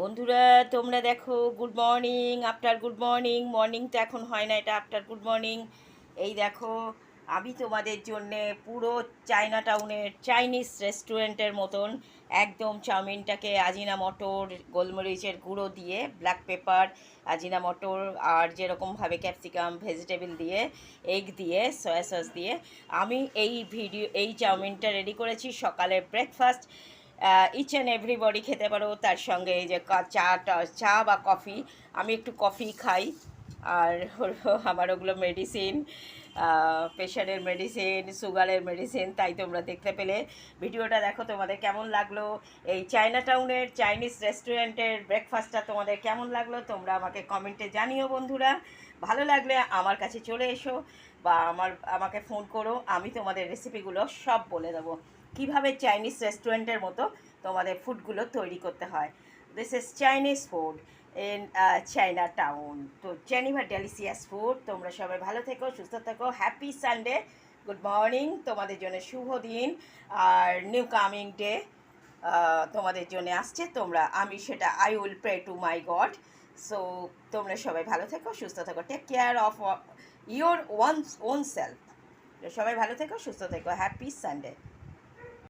বন্ধুরা, তোমরা দেখো, good morning, after good morning. Morning তো এখন হয় না, এটা আফটার গুড মর্নিং। এই দেখো, আমি তোমাদের জন্যে পুরো চায়না টাউনের চাইনিজ রেস্টুরেন্টের মতন একদম চাউমিনটাকে আজিনা মটর, গোলমরিচের গুঁড়ো দিয়ে, ব্ল্যাক পেপার, আজিনা মটর আর যেরকমভাবে ক্যাপসিকাম, ভেজিটেবল দিয়ে, এগ দিয়ে, সয়া সস দিয়ে আমি এই চাউমিনটা রেডি করেছি সকালের ব্রেকফাস্ট। ইচ অ্যান্ড এভরিবডি খেতে পারো। তার সঙ্গে এই যে চা বা কফি, আমি একটু কফি খাই। আর হলো আমার ওগুলো মেডিসিন, প্রেশারের মেডিসিন, সুগারের মেডিসিন। তাই তোমরা দেখতে পেলে। ভিডিওটা দেখো, তোমাদের কেমন লাগলো, এই চায়না টাউনের চাইনিজ রেস্টুরেন্টের ব্রেকফাস্টটা তোমাদের কেমন লাগলো তোমরা আমাকে কমেন্টে জানিও বন্ধুরা। ভালো লাগলে আমার কাছে চলে এসো বা আমাকে ফোন করো, আমি তোমাদের রেসিপিগুলো সব বলে দেবো, কিভাবে চাইনিজ রেস্টুরেন্টের মতো তোমাদের ফুডগুলো তৈরি করতে হয়। This is Chinese food in China town. তো জেনিভা ডেলিসিয়াস ফুড। তোমরা সবাই ভালো থেকো, সুস্থ থেকো। হ্যাপি সানডে, গুড মর্নিং, তোমাদের জন্য শুভ দিন আর নিউ কামিং ডে তোমাদের জন্য আসছে। আমি সেটা I will pray to my God. So তোমরা সবাই ভালো থেকো, সুস্থ থেকো। Take care of your own self. সবাই ভালো থেকো, সুস্থ থেকো। Happy Sunday.